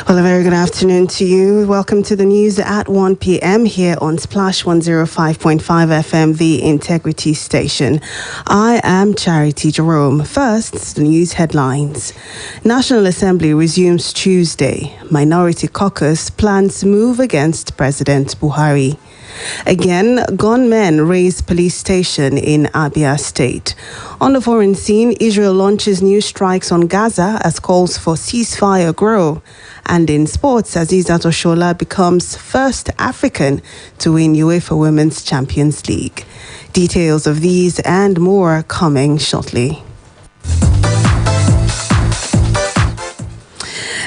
Well, a very good afternoon to you. Welcome to the news at 1 p.m. here on Splash 105.5 FM, the Integrity Station. I am Charity Jerome. First, the news headlines. National Assembly resumes Tuesday. Minority caucus plans move against President Buhari. Again, gunmen raise police station in Abia State. On the foreign scene, Israel launches new strikes on Gaza as calls for ceasefire grow. And in sports, Azizat Oshola becomes first African to win UEFA Women's Champions League. Details of these and more coming shortly.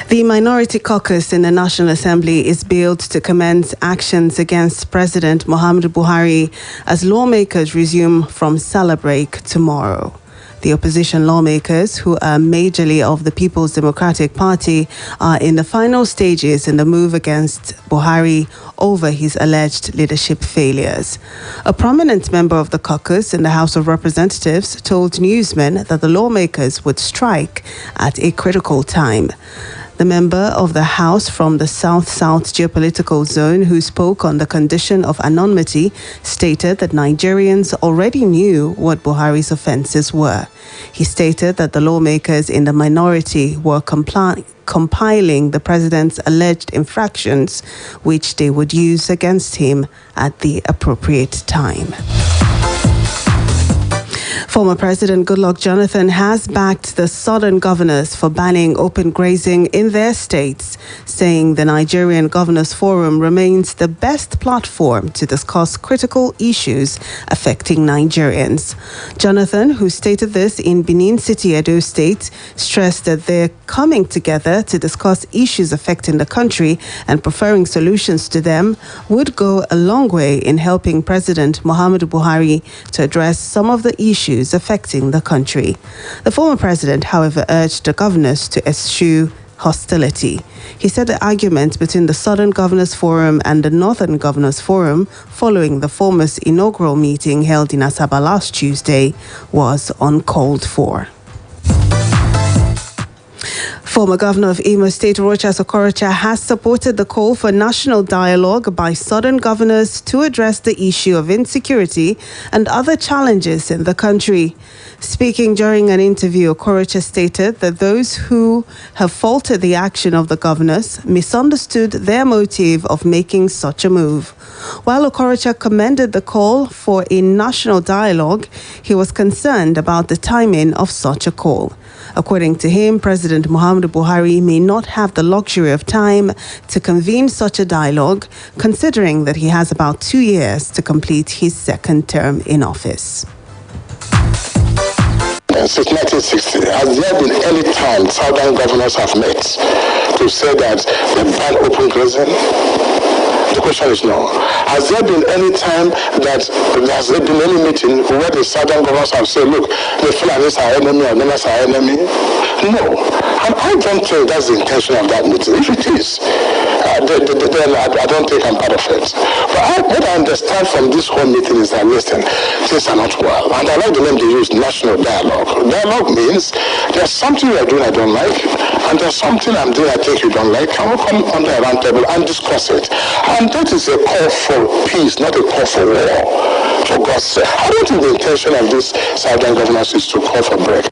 The Minority Caucus in the National Assembly is billed to commence actions against President Muhammadu Buhari as lawmakers resume from summer break tomorrow. The opposition lawmakers, who are majorly of the People's Democratic Party, are in the final stages in the move against Buhari over his alleged leadership failures. A prominent member of the caucus in the House of Representatives told newsmen that the lawmakers would strike at a critical time. The member of the House from the South-South geopolitical zone who spoke on the condition of anonymity stated that Nigerians already knew what Buhari's offences were. He stated that the lawmakers in the minority were compiling the president's alleged infractions, which they would use against him at the appropriate time. Former President Goodluck Jonathan has backed the southern governors for banning open grazing in their states, saying the Nigerian Governors Forum remains the best platform to discuss critical issues affecting Nigerians. Jonathan, who stated this in Benin City, Edo State, stressed that they're coming together to discuss issues affecting the country and preferring solutions to them would go a long way in helping President Muhammadu Buhari to address some of the issues affecting the country. The former president, however, urged the governors to eschew hostility. He said the argument between the Southern Governors Forum and the Northern Governors Forum following the former's inaugural meeting held in Asaba last Tuesday was uncalled for. Former Governor of Imo State, Rochas Okorocha, has supported the call for national dialogue by Southern governors to address the issue of insecurity and other challenges in the country. Speaking during an interview, Okorocha stated that those who have faulted the action of the governors misunderstood their motive of making such a move. While Okorocha commended the call for a national dialogue, he was concerned about the timing of such a call. According to him, President Muhammadu Buhari may not have the luxury of time to convene such a dialogue, considering that he has about 2 years to complete his second term in office. Since 1960, has there been any time southern governors have met to say that they ban open grazing? The question is no. Has there been any time that has there been any meeting where the southern governors have said, look, the Fulanis are enemy or Nemas are enemy? No. And I don't think that's the intention of that meeting. If it is, then I don't think I'm part of it. But what I understand from this whole meeting is that, listen, things are not well. And I like the name they use, national dialogue. Dialogue means there's something you're doing I don't like, and there's something I'm doing I think you don't like, and we'll come under a round table and discuss it. And that is a call for peace, not a call for war. For God's sake. I don't think the intention of this southern governors is to call for break.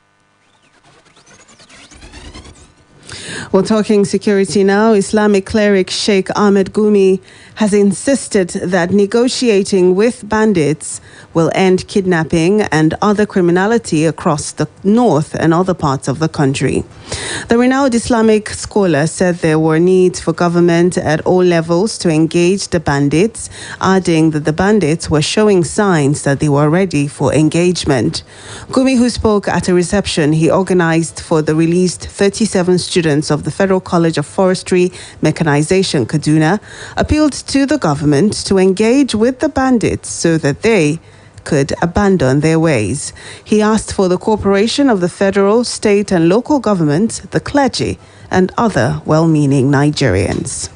Well, talking security now, Islamic cleric Sheikh Ahmed Gumi has insisted that negotiating with bandits will end kidnapping and other criminality across the north and other parts of the country. The renowned Islamic scholar said there were needs for government at all levels to engage the bandits, adding that the bandits were showing signs that they were ready for engagement. Gumi, who spoke at a reception he organized for the released 37 students of the Federal College of Forestry Mechanization, Kaduna, appealed to the government to engage with the bandits so that they could abandon their ways. He asked for the cooperation of the federal, state and local government, the clergy and other well-meaning Nigerians.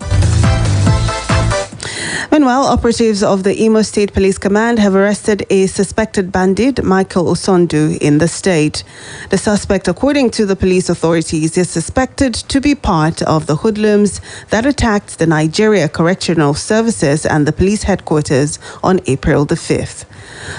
Meanwhile, operatives of the Imo State Police Command have arrested a suspected bandit, Michael Osondu, in the state. The suspect, according to the police authorities, is suspected to be part of the hoodlums that attacked the Nigeria Correctional Services and the police headquarters on April the 5th.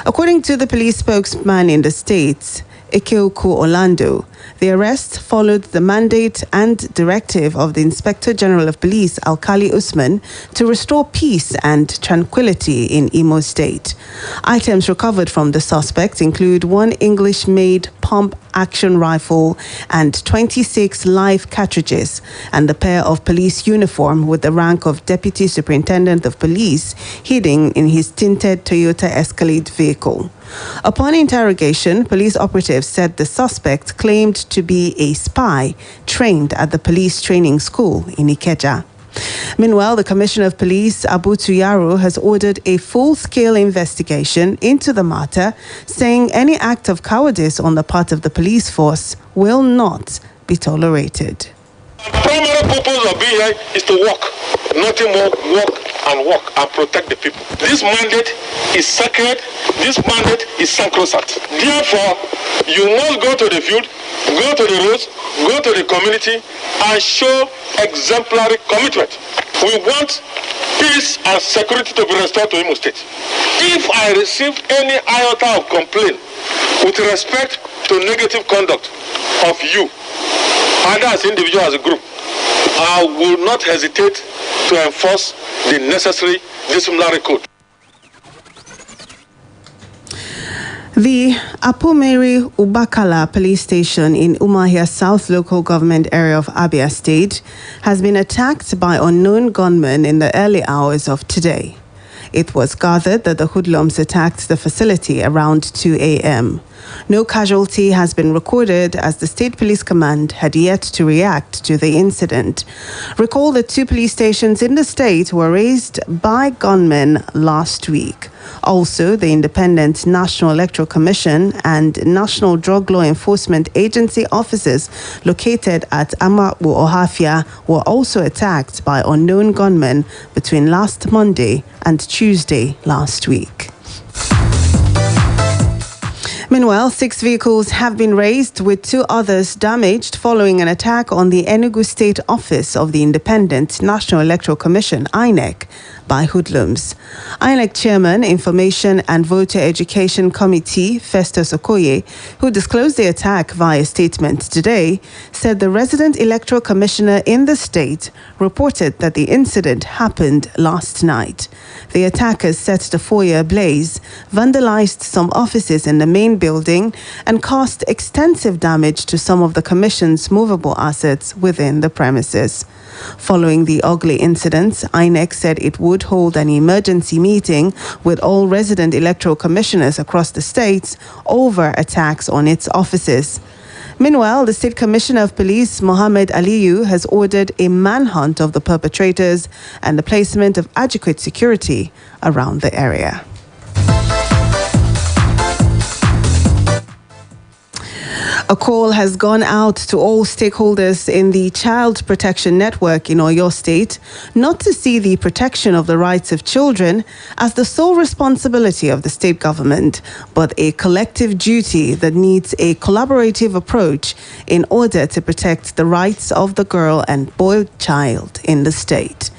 According to the police spokesman in the state, Ekeoku Orlando, the arrest followed the mandate and directive of the Inspector General of Police, Alkali Usman, to restore peace and tranquility in Imo State. Items recovered from the suspect include one English-made pump-action rifle and 26 live cartridges, and a pair of police uniform with the rank of Deputy Superintendent of Police hidden in his tinted Toyota Escalade vehicle. Upon interrogation, police operatives said the suspect claimed to be a spy trained at the police training school in Ikeja. Meanwhile, the Commissioner of Police, Abu Tuyaro, has ordered a full-scale investigation into the matter, saying any act of cowardice on the part of the police force will not be tolerated. The primary purpose of being here is to work. Nothing more, work and protect the people. This mandate is sacred. This mandate is sacrosanct. Therefore, you must go to the field, go to the roads, go to the community, and show exemplary commitment. We want peace and security to be restored to Imo State. If I receive any iota of complaint with respect to negative conduct of you, either as individual or as a group, I will not hesitate to enforce the necessary disciplinary code. The Apomeri Ubakala police station in Umuahia South local government area of Abia State has been attacked by unknown gunmen in the early hours of today. It was gathered that the hoodlums attacked the facility around 2 a.m. No casualty has been recorded as the State Police Command had yet to react to the incident. Recall that 2 police stations in the state were razed by gunmen last week. Also, the Independent National Electoral Commission and National Drug Law Enforcement Agency offices located at Amabu Ohafia were also attacked by unknown gunmen between last Monday and Tuesday last week. Meanwhile, 6 vehicles have been razed with 2 others damaged following an attack on the Enugu State Office of the Independent National Electoral Commission, INEC, by hoodlums. INEC Chairman, Information and Voter Education Committee, Festus Okoye, who disclosed the attack via statement today, said the resident electoral commissioner in the state reported that the incident happened last night. The attackers set the foyer ablaze, vandalized some offices in the main building, and caused extensive damage to some of the commission's movable assets within the premises. Following the ugly incidents, INEC said it would hold an emergency meeting with all resident electoral commissioners across the states over attacks on its offices. Meanwhile, the State Commissioner of Police, Mohammed Aliyu, has ordered a manhunt of the perpetrators and the placement of adequate security around the area. A call has gone out to all stakeholders in the Child Protection Network in Oyo State not to see the protection of the rights of children as the sole responsibility of the state government, but a collective duty that needs a collaborative approach in order to protect the rights of the girl and boy child in the state.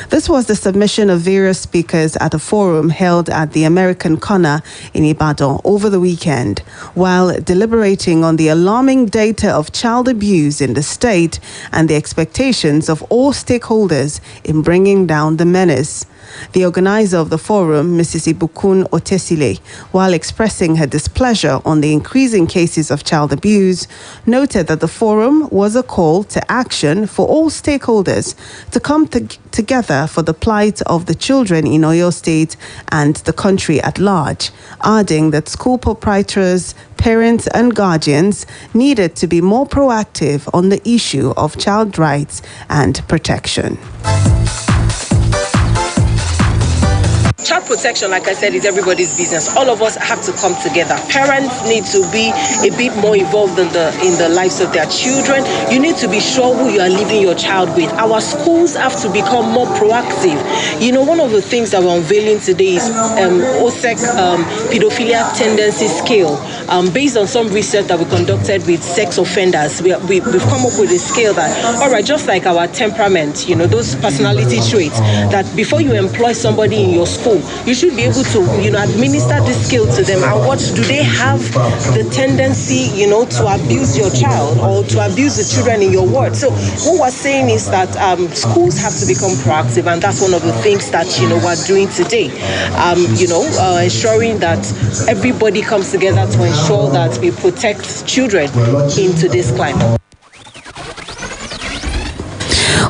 This was the submission of various speakers at a forum held at the American Corner in Ibadan over the weekend, while deliberating on the alarming data of child abuse in the state and the expectations of all stakeholders in bringing down the menace. The organizer of the forum, Mrs. Ibukun Otesile, while expressing her displeasure on the increasing cases of child abuse, noted that the forum was a call to action for all stakeholders to come together for the plight of the children in Oyo State and the country at large, adding that school proprietors, parents and guardians needed to be more proactive on the issue of child rights and protection. Child protection, like I said, is everybody's business. All of us have to come together. Parents need to be a bit more involved in the lives of their children. You need to be sure who you are leaving your child with. Our schools have to become more proactive. You know, one of the things that we're unveiling today is OSEC pedophilia tendency scale. Based on some research that we conducted with sex offenders, we've come up with a scale that, all right, just like our temperament, you know, those personality traits, that before you employ somebody in your school, you should be able to, you know, administer this skill to them. And what do they have the tendency, you know, to abuse your child or to abuse the children in your ward? So what we're saying is that schools have to become proactive, and that's one of the things that, you know, we're doing today. Ensuring that everybody comes together to ensure that we protect children into this climate.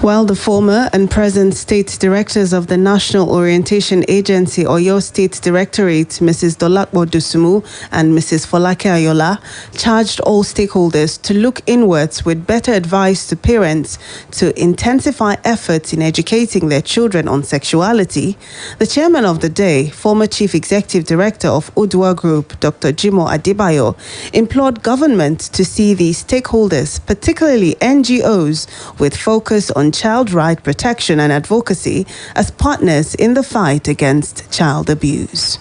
While the former and present state directors of the National Orientation Agency, Oyo State Directorate, Mrs. Dolakbo Dusumu and Mrs. Folake Ayola, charged all stakeholders to look inwards with better advice to parents to intensify efforts in educating their children on sexuality, the chairman of the day, former Chief Executive Director of Udwa Group, Dr. Jimo Adebayo, implored government to see these stakeholders, particularly NGOs, with focus on child right protection and advocacy as partners in the fight against child abuse.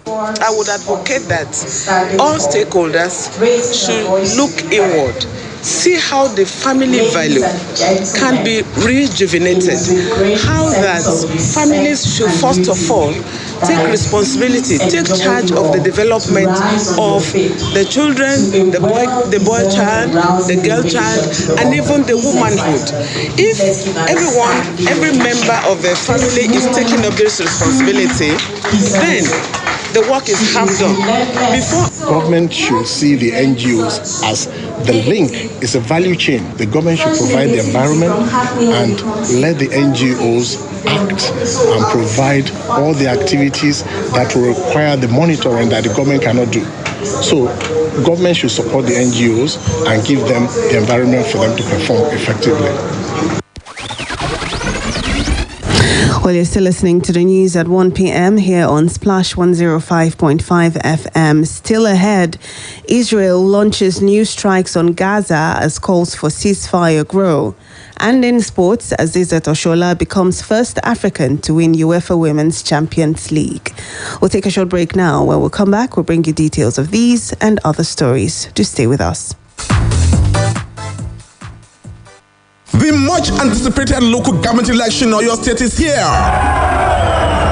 I would advocate that all stakeholders should look inward, see how the family value can be rejuvenated, how that families should first of all take responsibility, take charge of the development of the children, the boy child, the girl child, and even the womanhood. If every member of the family is taking up this responsibility, then the work is half done. Government should see the NGOs as the link. It's a value chain. The government should provide the environment and let the NGOs act and provide all the activities that will require the monitoring that the government cannot do. So government should support the NGOs and give them the environment for them to perform effectively. Well, you're still listening to the news at 1 p.m. here on Splash 105.5 FM. Still ahead, Israel launches new strikes on Gaza as calls for ceasefire grow. And in sports, Azizat Oshola becomes first African to win UEFA Women's Champions League. We'll take a short break now. When we'll come back, we'll bring you details of these and other stories. Do stay with us. The much anticipated local government election in Oyo State is here.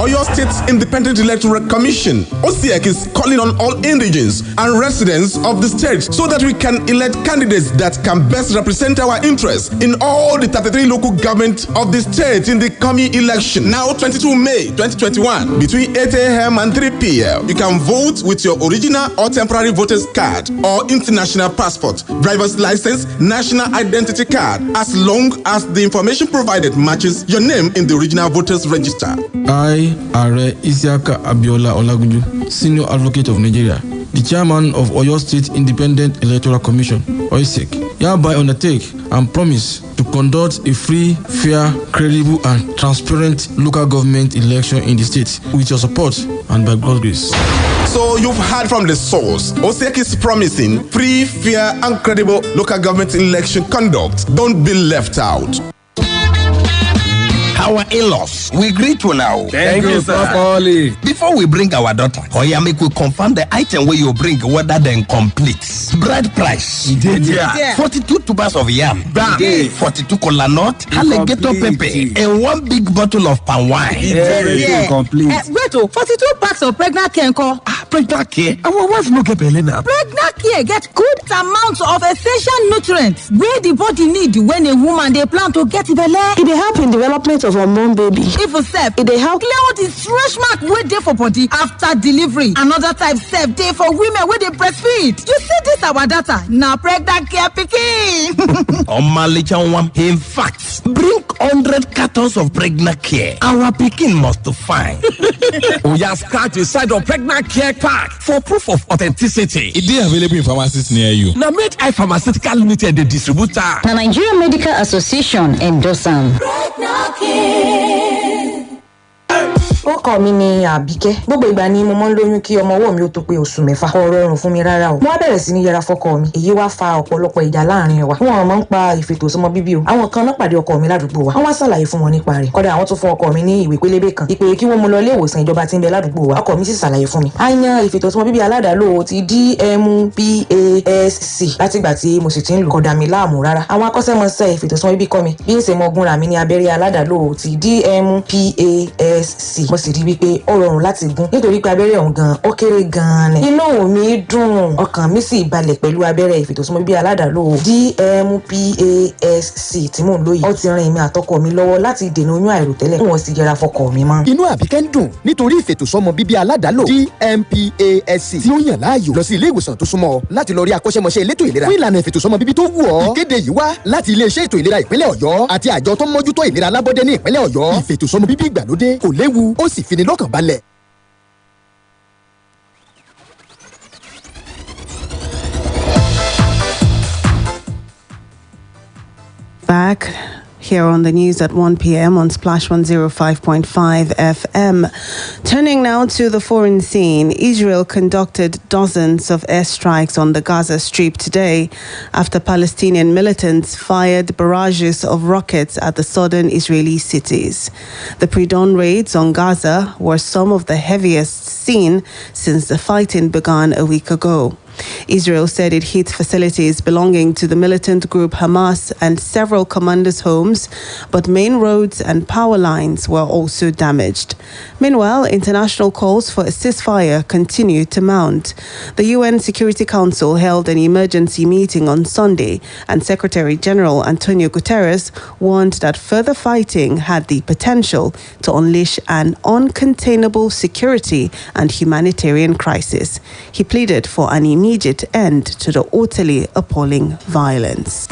Oyo State's Independent Electoral Commission, OSEC, is calling on all indigents and residents of the state so that we can elect candidates that can best represent our interests in all the 33 local governments of the state in the coming election. Now, 22 May 2021, between 8 a.m. and 3 p.m., you can vote with your original or temporary voter's card or international passport, driver's license, national identity card, as long as the information provided matches your name in the original voter's register. I, Are Isiaka Abiola Olagunju, Senior Advocate of Nigeria, the Chairman of Oyo State Independent Electoral Commission, OISEC, hereby undertake and promise to conduct a free, fair, credible, and transparent local government election in the state with your support and by God's grace. So you've heard from the source. OSEC is promising free, fair, and credible local government election conduct. Don't be left out. Our in-laws, we greet you now. Thank you, sir. Before we bring our daughter, Oya make we confirm the item where you bring, whether then complete. Bread price. Yeah. 42 tubers of yam. 42 kola nut, alligator pepper, and one big bottle of palm wine. Everything complete. Wait, 42 packs of pregnant care. Pregnant care? Our wife no get belly now. Pregnant care get good amounts of essential nutrients where the body need when a woman they plan to get belly. It dey help in development of hormone baby. Even self, it dey help clear out the stretch mark wey dey for body after delivery. Another type self dey for women wey dey breastfeed. You see this our data na pregnant care pikin. In fact, bring 100 cartons of pregnant care. Our pikin must find. We have scratched the side of pregnant care pack for proof of authenticity. It is available in pharmacies near you. Now, Made I Pharmaceutical Limited, the distributor. The Nigerian Medical Association endorse am. Pregnant care. orúkọ mi ni Àbíkẹ́. Gbogbo ìgbà ni mo máa ń lóyún kí ọmọ ọwọ́ mi ó tó pé oṣù mẹ́fà. Kò rọrùn fún mi rárá o. Mo wá bẹ̀rẹ̀ sí ní yẹra fọ́kọ mi. Èyí wá fa ọ̀pọ̀lọpọ̀ ìjà láàrin wa. Wọ́n máa ń pa ìfètòsọ́mọ bíbí o. Àwọn kan náà pàdé ọkọ mi ládùúgbò wa. Wọ́n wá ṣàlàyé fún wọn nípa rẹ̀. Kódà àwọn tún fún ọkọ mi ní ìwé pélébé kan. Ìpè kí wọ́n mú lọ ilé ìwòsàn ìjọba tí ń bẹ ládùúgbò wa. Ọkọ mi sì ṣàlàyé fún mi. A yan ìfètòsọ́mọ bíbí aládàálò ti DMPASC látìgbà tí mo sì ti ń lò. Kò dà mí láàmú rárá. Àwọn akọ́ṣẹ́mọṣẹ́ ìfètòsọ́mọ bíbí kọ́ mi bí ń ṣe mọ gúnra mi ní abẹ́rẹ́ aládàálò ti DMPASC. Mo sì rí wípé ó rọrùn láti gún nítorí pé abẹ́rẹ́ ọ̀hún gan ó kéré gan ni. Inú mi dùn, ọkàn mi sì balẹ̀ pẹ̀lú abẹ́rẹ́ ìfètòsọ́mọ bíbí aládàálò DMPASC tí mò ń lò yìí. Ó ti ran èmi àtọkọ mi lọ́wọ́ láti dènà oyún àìròtẹ́lẹ̀ kí wọ́n sì yẹra fọ́kọ mi mọ́. Inú Àbíkẹ́ ń dùn nítorí ìfètòsọ́mọ bíbí aládàálò DMPASC tí ó yàn láàyò. Lọ sí ilé ìwòsàn tó súnmọ́ ọ láti lọ rí akọ́ṣẹ́mọṣẹ́ elétò ìlera fún ìlànà ìfètòsọ́mọ bíbí tó wù ọ́. Ìkéde yìí wá láti iléeṣẹ́ ètò ìlera ìpínlẹ̀ Ọ̀yọ́ àti àjọ tó ń mójútó ìlera alábọ́dé ní ìpínlẹ̀ Ọ̀yọ́. Ìfètòsọ́mọ bíbí ìgbàlódé kò léwu ó sì fini lọ́kàn balẹ̀. Back here on the news at 1 p.m. on Splash 105.5 FM. Turning now to the foreign scene, Israel conducted dozens of airstrikes on the Gaza Strip today after Palestinian militants fired barrages of rockets at the southern Israeli cities. The pre-dawn raids on Gaza were some of the heaviest seen since the fighting began a week ago. Israel said it hit facilities belonging to the militant group Hamas and several commanders' homes, but main roads and power lines were also damaged. Meanwhile, international calls for a ceasefire continue to mount. The UN Security Council held an emergency meeting on Sunday, and Secretary General Antonio Guterres warned that further fighting had the potential to unleash an uncontainable security and humanitarian crisis. He pleaded for an immediate end to the utterly appalling violence.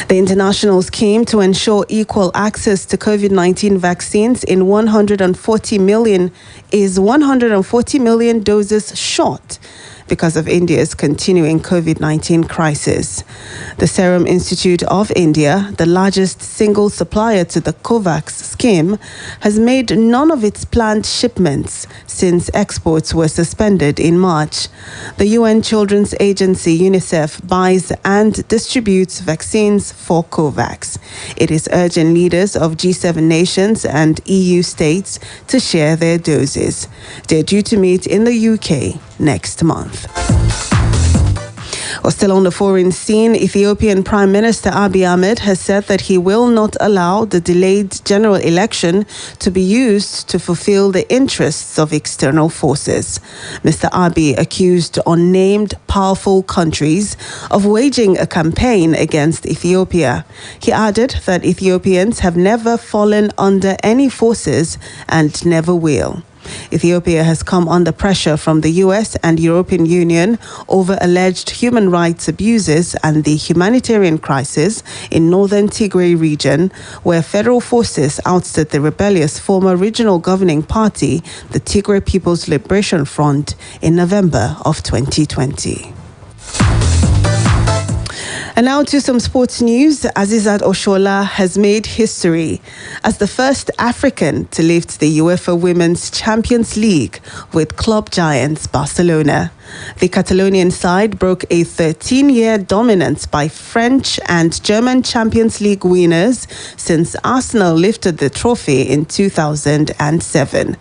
The international scheme to ensure equal access to COVID-19 vaccines is 140 million doses short because of India's continuing COVID-19 crisis. The Serum Institute of India, the largest single supplier to the COVAX scheme, has made none of its planned shipments since exports were suspended in March. The UN Children's Agency, UNICEF, buys and distributes vaccines for COVAX. It is urging leaders of G7 nations and EU states to share their doses. They're due to meet in the UK next month. Or still on the foreign scene, Ethiopian Prime Minister Abiy Ahmed has said that he will not allow the delayed general election to be used to fulfill the interests of external forces. Mr. Abiy accused unnamed powerful countries of waging a campaign against Ethiopia. He added that Ethiopians have never fallen under any forces and never will. Ethiopia has come under pressure from the US and European Union over alleged human rights abuses and the humanitarian crisis in northern Tigray region, where federal forces ousted the rebellious former regional governing party, the Tigray People's Liberation Front, in November of 2020. And now to some sports news. Azizat Oshola has made history as the first African to lift the UEFA Women's Champions League with club giants Barcelona. The Catalonian side broke a 13-year dominance by French and German Champions League winners since Arsenal lifted the trophy in 2007.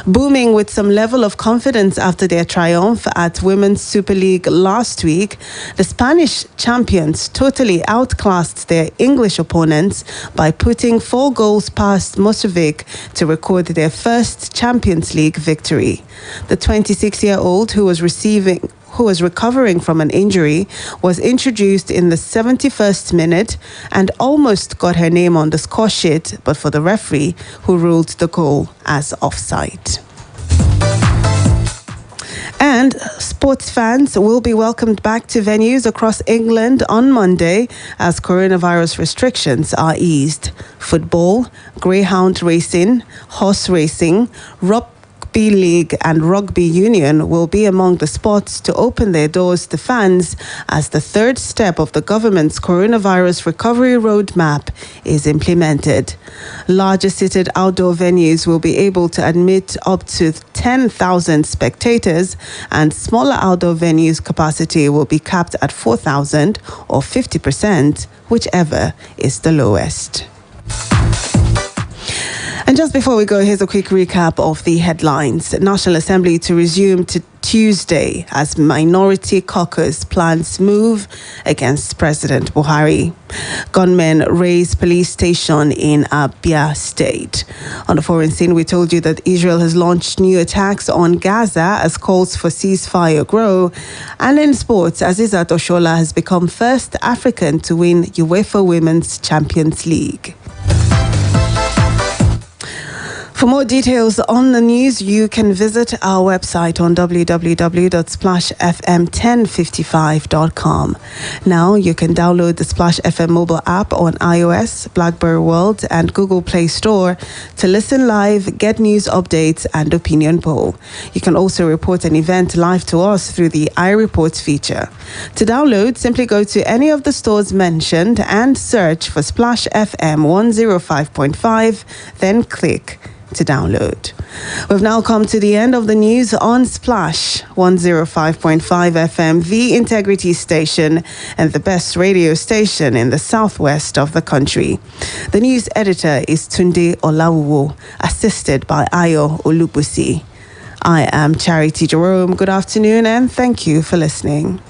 Booming with some level of confidence after their triumph at Women's Super League last week, the Spanish champions totally outclassed their English opponents by putting 4 goals past Moskovic to record their first Champions League victory. The 26-year-old, who was recovering from an injury, was introduced in the 71st minute and almost got her name on the score sheet, but for the referee, who ruled the goal as offside. And sports fans will be welcomed back to venues across England on Monday as coronavirus restrictions are eased. Football, greyhound racing, horse racing, rock Rugby League and Rugby Union will be among the sports to open their doors to fans as the third step of the government's coronavirus recovery roadmap is implemented. Larger seated outdoor venues will be able to admit up to 10,000 spectators, and smaller outdoor venues' capacity will be capped at 4,000 or 50%, whichever is the lowest. And just before we go, here's a quick recap of the headlines. National Assembly to resume Tuesday as Minority Caucus plans move against President Buhari. Gunmen raise police station in Abia State. On the foreign scene, we told you that Israel has launched new attacks on Gaza as calls for ceasefire grow. And in sports, Azizat Oshola has become first African to win UEFA Women's Champions League. For more details on the news, you can visit our website on www.splashfm1055.com. Now you can download the Splash FM mobile app on iOS, BlackBerry World, and Google Play Store to listen live, get news updates, and opinion poll. You can also report an event live to us through the iReports feature. To download, simply go to any of the stores mentioned and search for Splash FM 105.5, then click to download. We've now come to the end of the news on Splash 105.5 FM, the integrity station and the best radio station in the southwest of the country. The news editor is Tunde Olawuwo, assisted by Ayo Olubusi. I am Charity Jerome. Good afternoon and thank you for listening.